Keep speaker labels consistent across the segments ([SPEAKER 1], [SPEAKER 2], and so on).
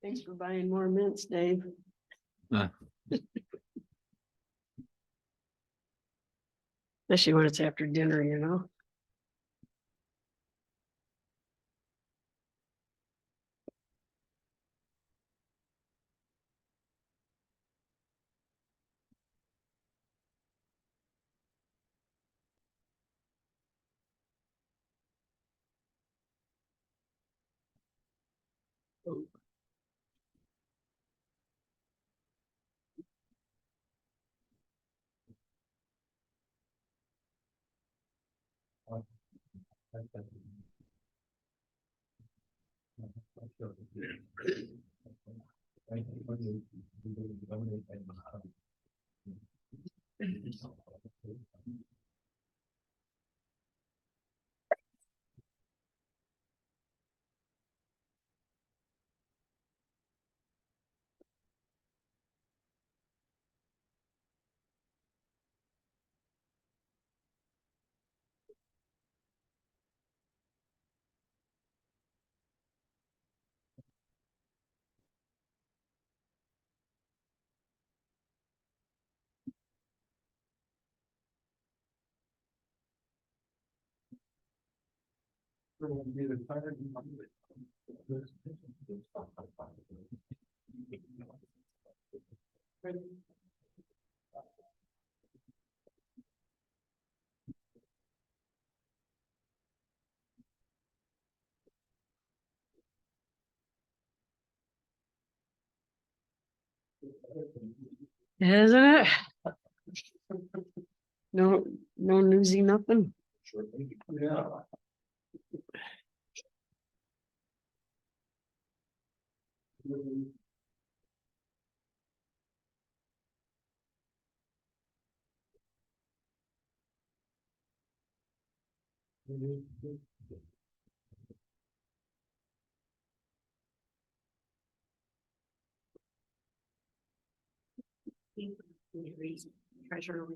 [SPEAKER 1] Thanks for buying more mints, Dave. Especially when it's after dinner, you know. Isn't it? No newsy, nothing.
[SPEAKER 2] Yeah.
[SPEAKER 1] Treasure.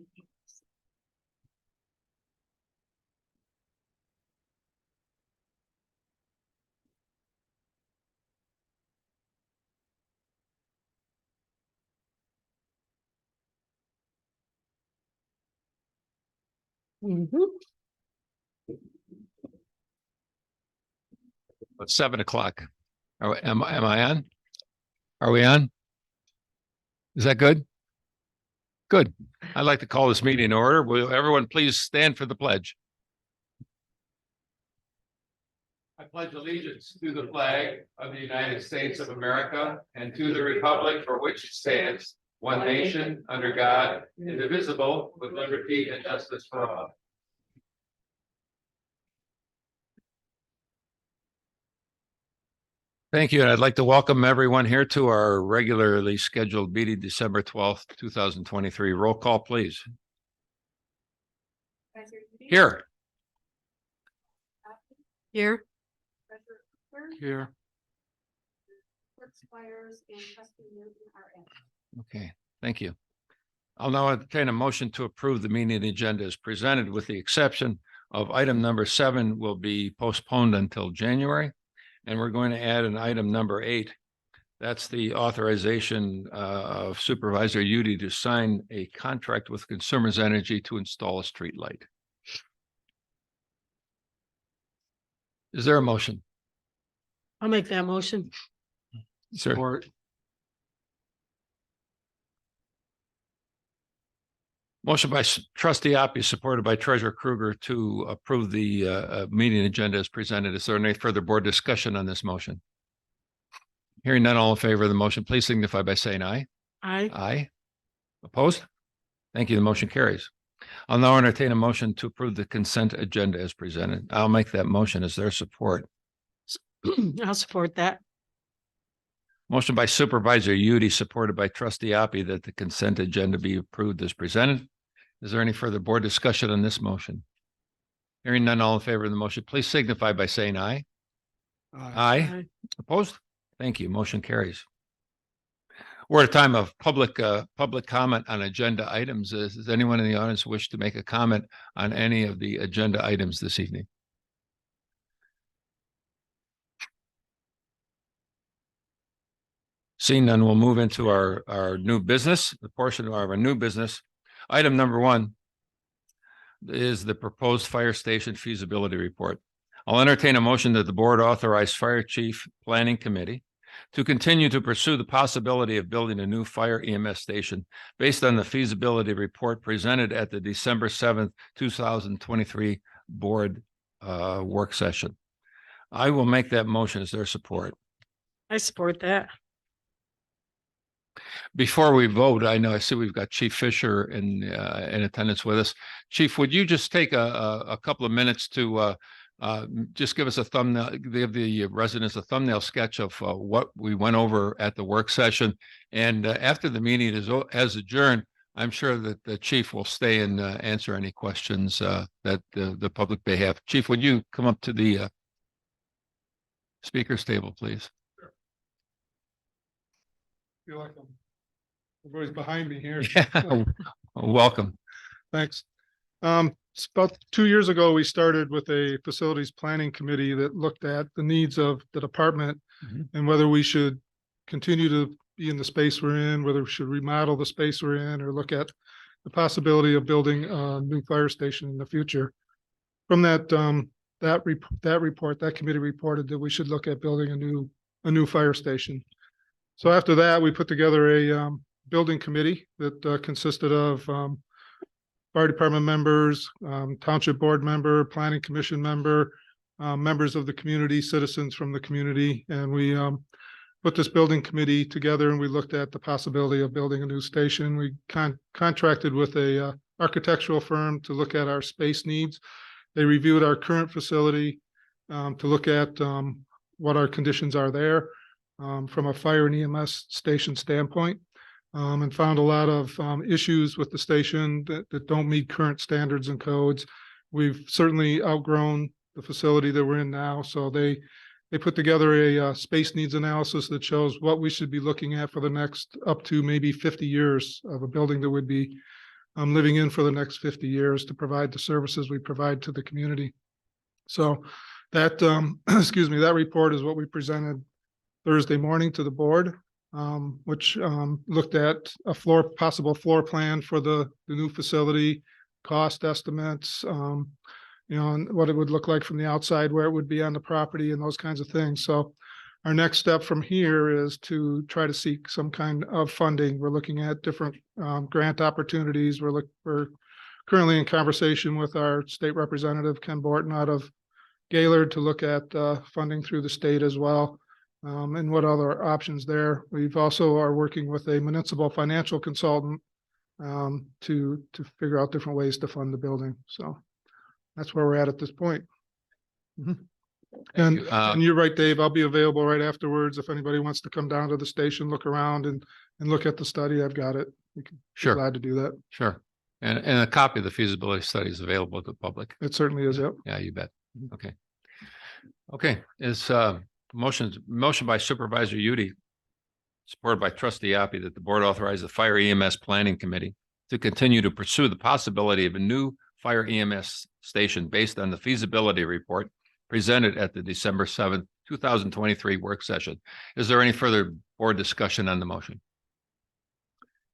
[SPEAKER 2] It's 7 o'clock. Am I on? Are we on? Is that good? Good. I'd like to call this meeting in order. Will everyone please stand for the pledge? I pledge allegiance to the flag of the United States of America and to the republic for which it stands, one nation, under God, indivisible, with liberty and justice for all. Thank you. And I'd like to welcome everyone here to our regularly scheduled meeting, December 12th, 2023. Roll call, please. Here.
[SPEAKER 1] Here.
[SPEAKER 2] Here. Okay, thank you. I'll now entertain a motion to approve the meeting agenda as presented, with the exception of item number 7 will be postponed until January. And we're going to add an item number 8. That's the authorization of Supervisor Udy to sign a contract with Consumers Energy to install a street light. Is there a motion?
[SPEAKER 1] I'll make that motion.
[SPEAKER 2] Sir. Motion by Trustee Oppie, supported by Treasurer Kruger, to approve the meeting agenda as presented. Is there any further board discussion on this motion? Hearing none, all in favor of the motion, please signify by saying aye.
[SPEAKER 1] Aye.
[SPEAKER 2] Aye. Opposed? Thank you. The motion carries. I'll now entertain a motion to approve the consent agenda as presented. I'll make that motion. Is there support?
[SPEAKER 1] I'll support that.
[SPEAKER 2] Motion by Supervisor Udy, supported by Trustee Oppie, that the consent agenda be approved as presented. Is there any further board discussion on this motion? Hearing none, all in favor of the motion, please signify by saying aye. Aye. Opposed? Thank you. Motion carries. We're at a time of public comment on agenda items. Does anyone in the audience wish to make a comment on any of the agenda items this evening? Seeing none, we'll move into our new business, the portion of our new business. Item number 1 is the proposed fire station feasibility report. I'll entertain a motion that the board authorize Fire Chief Planning Committee to continue to pursue the possibility of building a new fire EMS station based on the feasibility report presented at the December 7th, 2023 board work session. I will make that motion. Is there support?
[SPEAKER 1] I support that.
[SPEAKER 2] Before we vote, I see we've got Chief Fisher in attendance with us. Chief, would you just take a couple of minutes to just give us a thumbnail, give the residents a thumbnail sketch of what we went over at the work session. And after the meeting has adjourned, I'm sure that the chief will stay and answer any questions that the public may have. Chief, would you come up to the speaker's table, please?
[SPEAKER 3] Sure. Feel like everybody's behind me here.
[SPEAKER 2] Yeah. Welcome.
[SPEAKER 3] Thanks. It's about 2 years ago, we started with a facilities planning committee that looked at the needs of the department and whether we should continue to be in the space we're in, whether we should remodel the space we're in, or look at the possibility of building a new fire station in the future. From that committee reported that we should look at building a new fire station. So after that, we put together a building committee that consisted of fire department members, township board member, planning commission member, members of the community, citizens from the community. And we put this building committee together and we looked at the possibility of building a new station. We contracted with a architectural firm to look at our space needs. They reviewed our current facility to look at what our conditions are there from a fire and EMS station standpoint. And found a lot of issues with the station that don't meet current standards and codes. We've certainly outgrown the facility that we're in now. So they put together a space needs analysis that shows what we should be looking at for the next up to maybe 50 years of a building that would be living in for the next 50 years to provide the services we provide to the community. So that, excuse me, that report is what we presented Thursday morning to the board. Which looked at a possible floor plan for the new facility, cost estimates, and what it would look like from the outside, where it would be on the property and those kinds of things. So our next step from here is to try to seek some kind of funding. We're looking at different grant opportunities. We're currently in conversation with our state representative, Ken Borton, out of Gaylord, to look at funding through the state as well. And what other options there. We've also are working with a municipal financial consultant to figure out different ways to fund the building. So that's where we're at this point. And you're right, Dave, I'll be available right afterwards. If anybody wants to come down to the station, look around and look at the study, I've got it.
[SPEAKER 2] Sure.
[SPEAKER 3] Glad to do that.
[SPEAKER 2] Sure. And a copy of the feasibility study is available to the public.
[SPEAKER 3] It certainly is. Yep.
[SPEAKER 2] Yeah, you bet. Okay. Okay. Is motion by Supervisor Udi, supported by Trustee Appy, that the board authorize the Fire EMS Planning Committee to continue to pursue the possibility of a new fire EMS station based on the feasibility report presented at the December 7th, 2023 work session. Is there any further board discussion on the motion?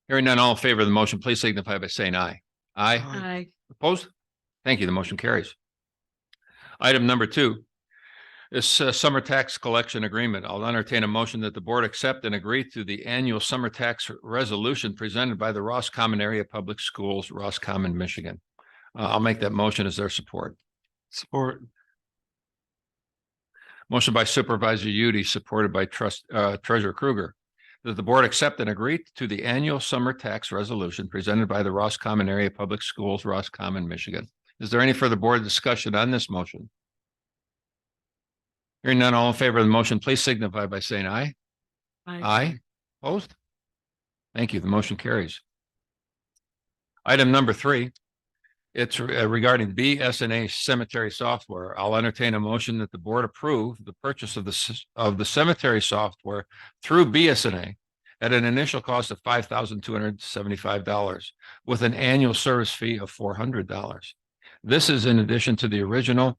[SPEAKER 2] Hearing none, all in favor of the motion, please signify by saying aye. Aye.
[SPEAKER 1] Aye.
[SPEAKER 2] Opposed? Thank you. The motion carries. Item number 2. This summer tax collection agreement. I'll entertain a motion that the board accept and agree to the annual summer tax resolution presented by the Ross Common Area Public Schools, Ross Common, Michigan. I'll make that motion. Is there support? Support. Motion by Supervisor Udi, supported by Treasurer Kruger, that the board accept and agree to the annual summer tax resolution presented by the Ross Common Area Public Schools, Ross Common, Michigan. Is there any further board discussion on this motion? Hearing none, all in favor of the motion, please signify by saying aye.
[SPEAKER 1] Aye.
[SPEAKER 2] Aye. Opposed? Thank you. The motion carries. Item number 3. It's regarding BSNA cemetery software. I'll entertain a motion that the board approve the purchase of the cemetery software through BSNA at an initial cost of $5,275 with an annual service fee of $400. This is in addition to the original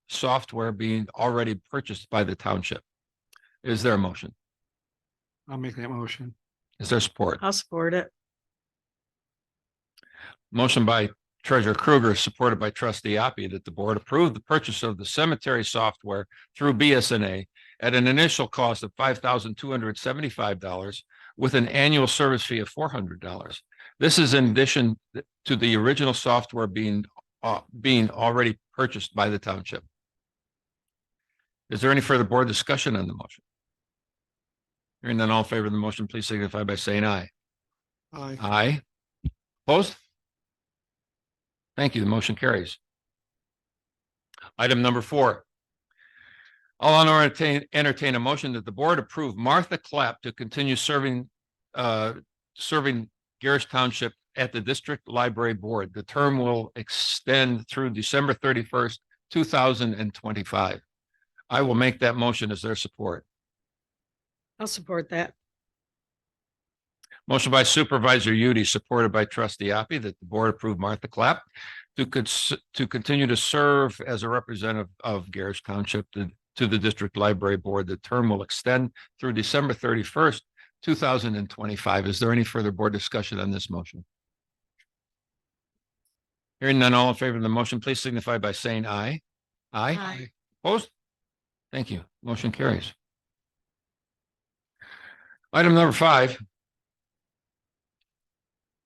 [SPEAKER 2] software being already purchased by the township. Is there a motion?
[SPEAKER 4] I'll make that motion.
[SPEAKER 2] Is there support?
[SPEAKER 1] I'll support it.
[SPEAKER 2] Motion by Treasurer Kruger, supported by Trustee Hoppe, that the board approve the purchase of the cemetery software through BSNA at an initial cost of $5,275 with an annual service fee of $400. This is in addition to the original software being already purchased by the township. Is there any further board discussion on the motion? Hearing none, all in favor of the motion, please signify by saying aye.
[SPEAKER 4] Aye.
[SPEAKER 2] Aye. Opposed? Thank you. The motion carries. Item number 4. I'll entertain a motion that the board approve Martha Clapp to continue serving Gerrish Township at the District Library Board. The term will extend through December 31st, 2025. I will make that motion. Is there support?
[SPEAKER 1] I'll support that.
[SPEAKER 2] Motion by Supervisor Udi, supported by Trustee Hoppe, that the board approve Martha Clapp to continue to serve as a representative of Gerrish Township to the District Library Board. The term will extend through December 31st, 2025. Is there any further board discussion on this motion? Hearing none, all in favor of the motion, please signify by saying aye. Aye.
[SPEAKER 1] Aye.
[SPEAKER 2] Opposed? Thank you. Motion carries. Item number 5.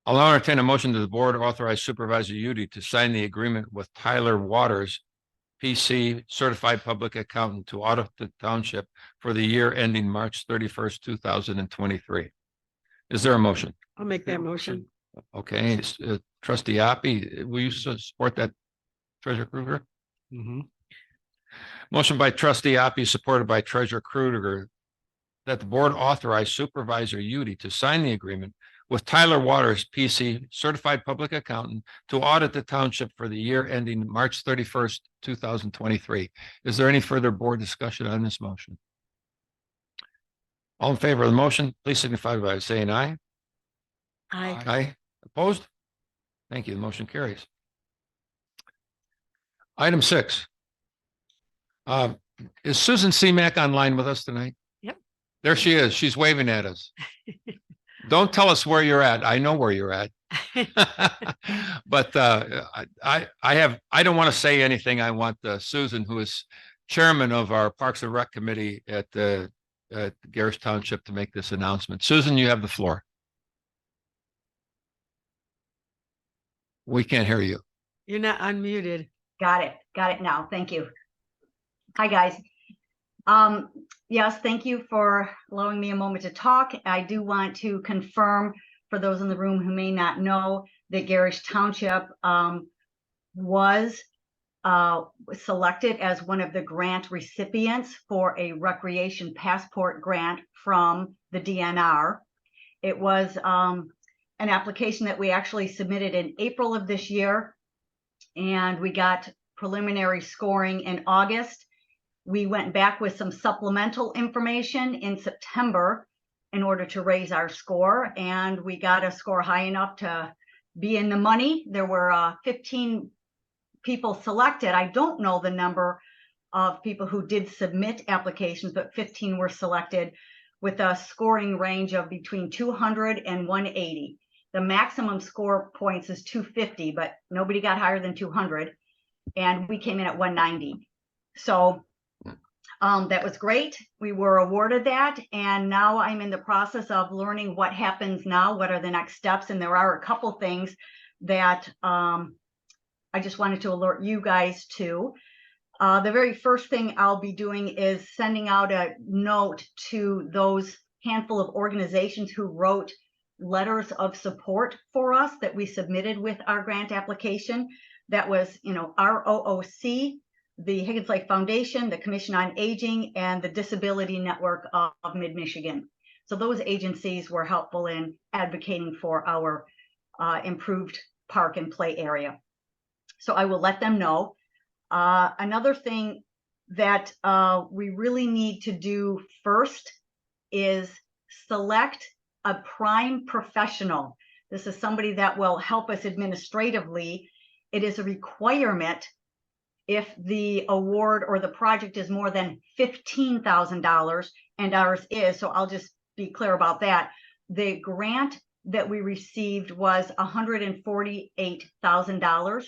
[SPEAKER 2] I'll now entertain a motion to the board authorize Supervisor Udi to sign the agreement with Tyler Waters, PC, Certified Public Accountant, to audit the township for the year ending March 31st, 2023. Is there a motion?
[SPEAKER 1] I'll make that motion.
[SPEAKER 2] Okay, Trustee Hoppe, will you support that, Treasurer Kruger?
[SPEAKER 4] Mm-hmm.
[SPEAKER 2] Motion by Trustee Hoppe, supported by Treasurer Kruger, that the board authorize Supervisor Udi to sign the agreement with Tyler Waters, PC, Certified Public Accountant, to audit the township for the year ending March 31st, 2023. Is there any further board discussion on this motion? All in favor of the motion, please signify by saying aye.
[SPEAKER 1] Aye.
[SPEAKER 2] Aye. Opposed? Thank you. The motion carries. Item 6. Is Susan Seemack online with us tonight?
[SPEAKER 1] Yep.
[SPEAKER 2] There she is. She's waving at us. Don't tell us where you're at. I know where you're at. But I don't want to say anything. I want Susan, who is chairman of our Parks and Rec Committee at Gerrish Township, to make this announcement. Susan, you have the floor. We can't hear you.
[SPEAKER 1] You're not unmuted.
[SPEAKER 5] Got it now. Thank you. Hi, guys. Yes, thank you for allowing me a moment to talk. I do want to confirm, for those in the room who may not know, that Gerrish Township was selected as one of the grant recipients for a recreation passport grant from the DNR. It was an application that we actually submitted in April of this year, and we got preliminary scoring in August. We went back with some supplemental information in September in order to raise our score, and we got a score high enough to be in the money. There were 15 people selected. I don't know the number of people who did submit applications, but 15 were selected with a scoring range of between 200 and 180. The maximum score points is 250, but nobody got higher than 200, and we came in at 190. So that was great. We were awarded that, and now I'm in the process of learning what happens now, what are the next steps, and there are a couple things that I just wanted to alert you guys to. The very first thing I'll be doing is sending out a note to those handful of organizations who wrote letters of support for us that we submitted with our grant application. That was, ROOC, the Higgins Lake Foundation, the Commission on Aging, and the Disability Network of Mid-Michigan. So those agencies were helpful in advocating for our improved park and play area. So I will let them know. Another thing that we really need to do first is select a prime professional. This is somebody that will help us administratively. It is a requirement if the award or the project is more than $15,000, and ours is. So I'll just be clear about that. The grant that we received was $148,000.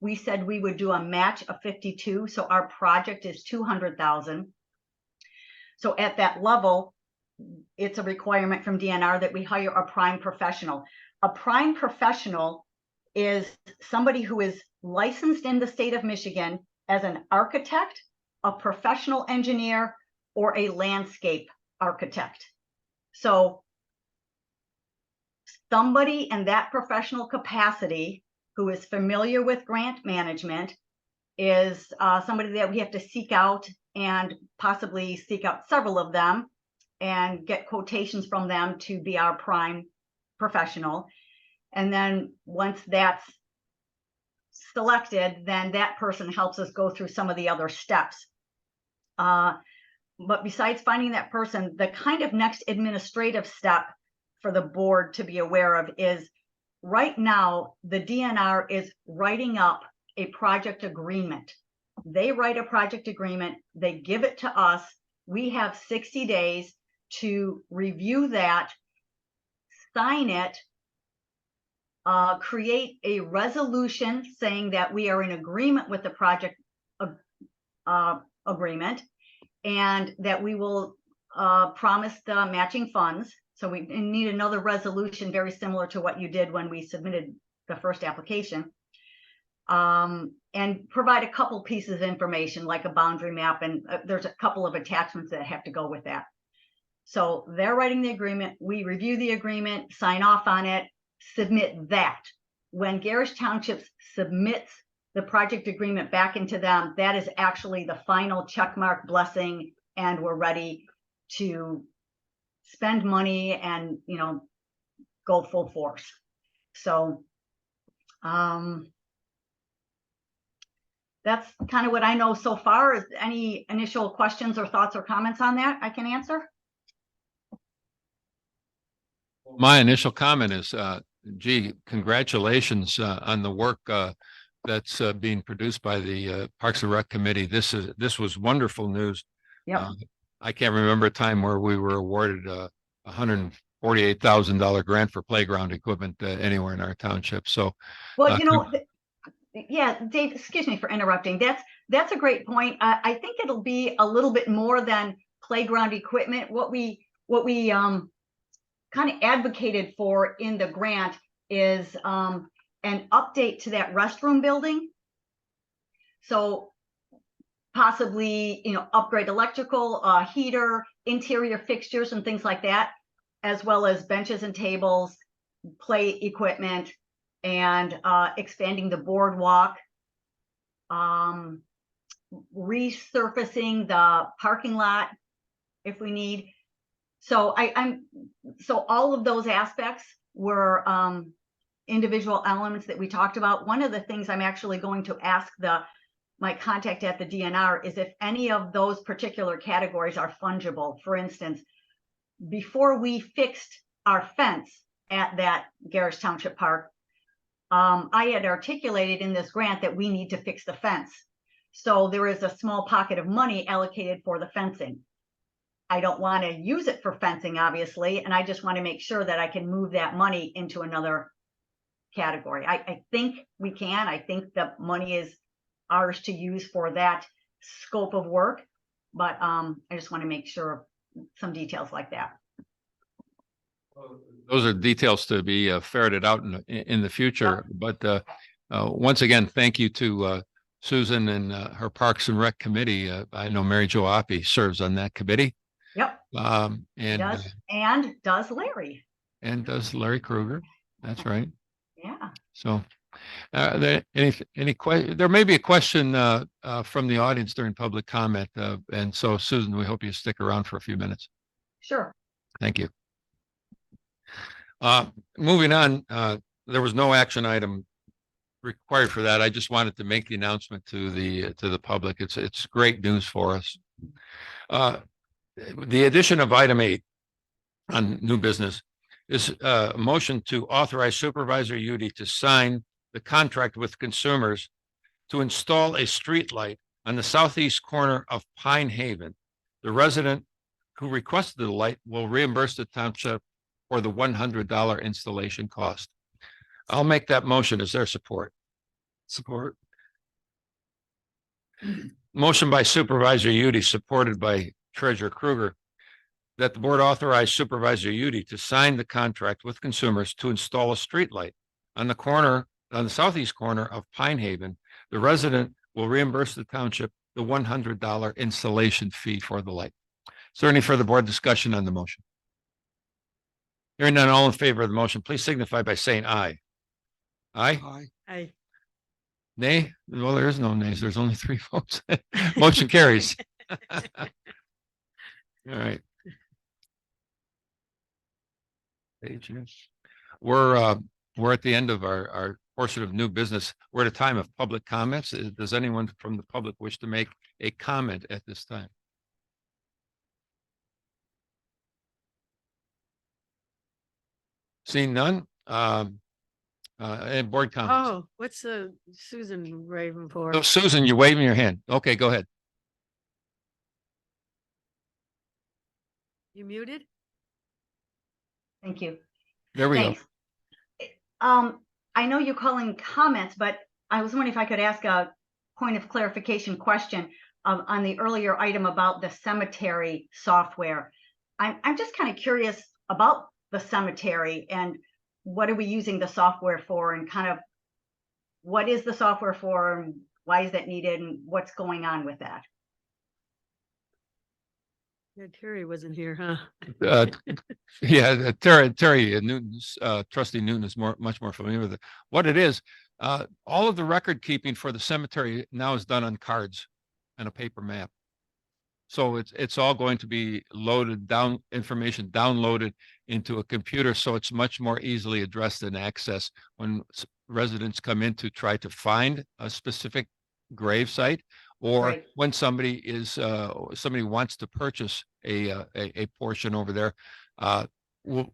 [SPEAKER 5] We said we would do a match of 52, so our project is 200,000. So at that level, it's a requirement from DNR that we hire a prime professional. A prime professional is somebody who is licensed in the state of Michigan as an architect, a professional engineer, or a landscape architect. So somebody in that professional capacity who is familiar with grant management is somebody that we have to seek out, and possibly seek out several of them and get quotations from them to be our prime professional. And then once that's selected, then that person helps us go through some of the other steps. But besides finding that person, the kind of next administrative step for the board to be aware of is, right now, the DNR is writing up a project agreement. They write a project agreement, they give it to us. We have 60 days to review that, sign it, create a resolution saying that we are in agreement with the project agreement, and that we will promise the matching funds. So we need another resolution very similar to what you did when we submitted the first application. And provide a couple pieces of information like a boundary map, and there's a couple of attachments that have to go with that. So they're writing the agreement, we review the agreement, sign off on it, submit that. When Gerrish Township submits the project agreement back into them, that is actually the final checkmark blessing, and we're ready to spend money and, you know, go full force. So that's kind of what I know so far. Is any initial questions or thoughts or comments on that I can answer?
[SPEAKER 2] My initial comment is, gee, congratulations on the work that's being produced by the Parks and Rec Committee. This was wonderful news.
[SPEAKER 5] Yep.
[SPEAKER 2] I can't remember a time where we were awarded a $148,000 grant for playground equipment anywhere in our township. So,
[SPEAKER 5] Well, you know, yeah, Dave, excuse me for interrupting. That's a great point. I think it'll be a little bit more than playground equipment. What we kind of advocated for in the grant is an update to that restroom building. So possibly, you know, upgrade electrical, heater, interior fixtures and things like that, as well as benches and tables, play equipment, and expanding the boardwalk, resurfacing the parking lot if we need. So so all of those aspects were individual elements that we talked about. One of the things I'm actually going to ask my contact at the DNR is if any of those particular categories are fungible. For instance, before we fixed our fence at that Gerrish Township Park, I had articulated in this grant that we need to fix the fence. So there is a small pocket of money allocated for the fencing. I don't want to use it for fencing, obviously, and I just want to make sure that I can move that money into another category. I think we can. I think the money is ours to use for that scope of work, but I just want to make sure some details like that.
[SPEAKER 2] Those are details to be ferreted out in the future. But once again, thank you to Susan and her Parks and Rec Committee. I know Mary Jo Oppie serves on that committee.
[SPEAKER 5] Yep. And does Larry.
[SPEAKER 2] And does Larry Kruger. That's right.
[SPEAKER 5] Yeah.
[SPEAKER 2] So there may be a question from the audience during public comment. And so, Susan, we hope you stick around for a few minutes.
[SPEAKER 5] Sure.
[SPEAKER 2] Thank you. Moving on, there was no action item required for that. I just wanted to make the announcement to the public. It's great news for us. The addition of item 8 on new business is a motion to authorize Supervisor Udi to sign the contract with Consumers to install a street light on the southeast corner of Pine Haven. The resident who requested the light will reimburse the township for the $100 installation cost. I'll make that motion. Is there support?
[SPEAKER 4] Support.
[SPEAKER 2] Motion by Supervisor Udi, supported by Treasurer Kruger, that the board authorize Supervisor Udi to sign the contract with consumers to install a street light on the southeast corner of Pine Haven. The resident will reimburse the township the $100 installation fee for the light. Is there any further board discussion on the motion? Hearing none, all in favor of the motion, please signify by saying aye. Aye?
[SPEAKER 4] Aye.
[SPEAKER 1] I,
[SPEAKER 2] Nay? Well, there is no nays. There's only 3 votes. Motion carries. All right. Page, yes. We're at the end of our portion of new business. We're at a time of public comments. Does anyone from the public wish to make a comment at this time? Seeing none, and board comments.
[SPEAKER 1] oh, what's Susan raving for?
[SPEAKER 2] Oh, Susan, you're waving your hand. Okay, go ahead.
[SPEAKER 1] You muted?
[SPEAKER 5] Thank you.
[SPEAKER 2] There we go.
[SPEAKER 5] Thanks. I know you're calling comments, but I was wondering if I could ask a point of clarification question on the earlier item about the cemetery software. I'm just kind of curious about the cemetery and what are we using the software for, and kind of what is the software for and why is that needed and what's going on with that?
[SPEAKER 1] Yeah, Terry wasn't here, huh?
[SPEAKER 2] Yeah, Terry Newton's, trustee Newton is much more familiar with it. What it is, all of the record keeping for the cemetery now is done on cards and a paper map. So it's all going to be loaded down, information downloaded into a computer. So it's much more easily addressed and accessed when residents come in to try to find a specific grave site, or
[SPEAKER 5] Right.
[SPEAKER 2] when somebody wants to purchase a portion over there.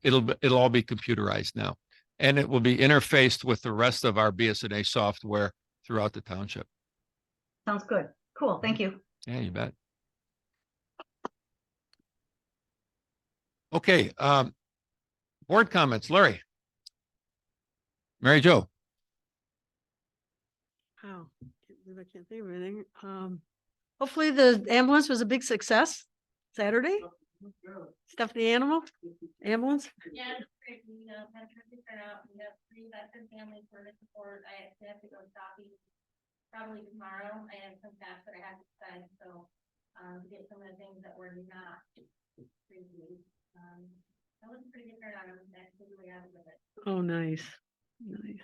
[SPEAKER 2] It'll all be computerized now, and it will be interfaced with the rest of our BSNA software throughout the township.
[SPEAKER 5] Sounds good. Cool. Thank you.
[SPEAKER 2] Yeah, you bet. Okay, board comments, Larry. Mary Jo.
[SPEAKER 1] Oh, I can't think of anything. Hopefully the ambulance was a big success Saturday. Stuff the ambulance.
[SPEAKER 6] Yeah, it's great. We had a terrific turnout. We have 3 veteran families for the support. I actually have to go shopping probably tomorrow. I have some cash that I have to spend, so to get some of the things that were not crazy. That was a pretty good turnout. I was actually really happy with it.
[SPEAKER 1] Oh, nice. Nice.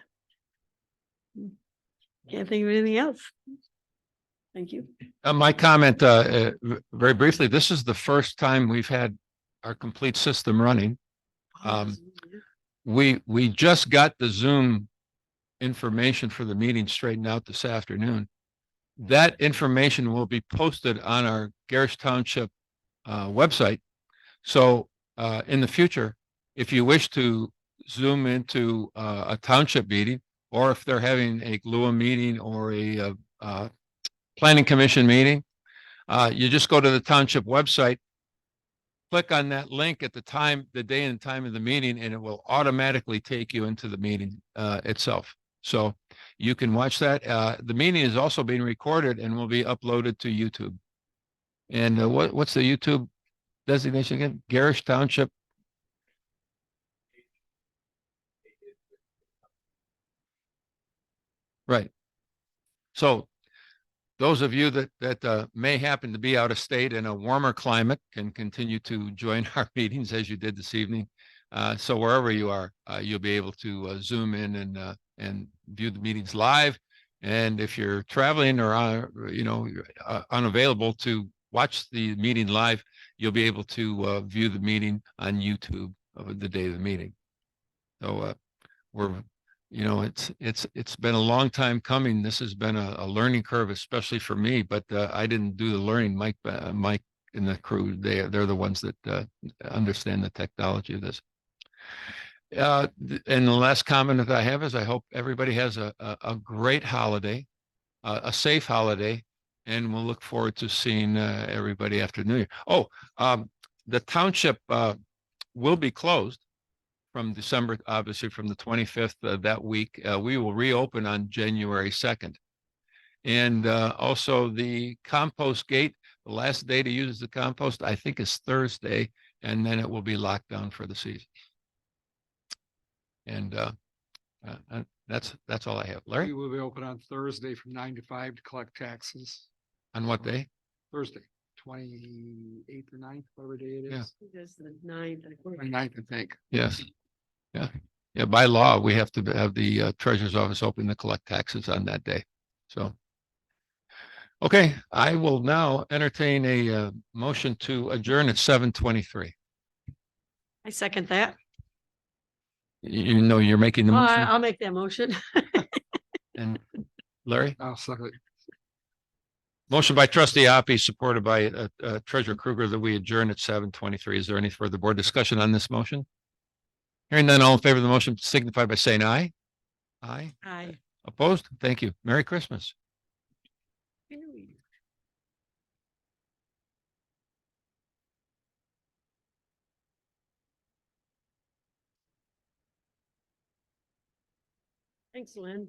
[SPEAKER 1] Can't think of anything else. Thank you.
[SPEAKER 2] My comment, very briefly, this is the first time we've had our complete system running. We just got the Zoom information for the meeting straightened out this afternoon. That information will be posted on our Gerrish Township website. So in the future, if you wish to Zoom into a township meeting, or if they're having a GLUA meeting or a planning commission meeting, you just go to the township website, click on that link at the day and time of the meeting, and it will automatically take you into the meeting itself. So you can watch that. The meeting is also being recorded and will be uploaded to YouTube. And what's the YouTube designation again? Gerrish Township. Right. So those of you that may happen to be out of state in a warmer climate can continue to join our meetings as you did this evening. So wherever you are, you'll be able to Zoom in and view the meetings live. And if you're traveling or unavailable to watch the meeting live, you'll be able to view the meeting on YouTube of the day of the meeting. So it's been a long time coming. This has been a learning curve, especially for me, but I didn't do the learning. Mike and the crew, they're the ones that understand the technology of this. And the last comment that I have is I hope everybody has a great holiday, a safe holiday, and we'll look forward to seeing everybody after New Year. Oh, the township will be closed from December, obviously from the 25th that week. We will reopen on January 2nd. And also the compost gate, the last day to use the compost, I think is Thursday, and then it will be locked down for the season. And that's all I have.
[SPEAKER 4] We
[SPEAKER 2] Larry,
[SPEAKER 4] will be open on Thursday from 9 to 5 to collect taxes.
[SPEAKER 2] on what day?
[SPEAKER 4] Thursday, 28th or 9th, whatever day it
[SPEAKER 2] Yeah.
[SPEAKER 4] is.
[SPEAKER 1] That's the ninth, I think.
[SPEAKER 4] 29th, I think.
[SPEAKER 2] Yes. Yeah. Yeah. By law, we have to have the treasurer's office open to collect taxes on that day. So. Okay, I will now entertain a motion to adjourn at 7:23.
[SPEAKER 1] I second that.
[SPEAKER 2] You know, you're making the motion,
[SPEAKER 1] I'll make that motion.
[SPEAKER 2] and Larry?
[SPEAKER 4] I'll second it.
[SPEAKER 2] Motion by trustee Hoppy, supported by treasurer Kruger, that we adjourn at 7:23. Is there any further board discussion on this motion? Hearing none, all in favor of the motion signify by saying aye. Aye.
[SPEAKER 1] Aye.
[SPEAKER 2] Opposed? Thank you. Merry Christmas.
[SPEAKER 1] Thanks, Lynn.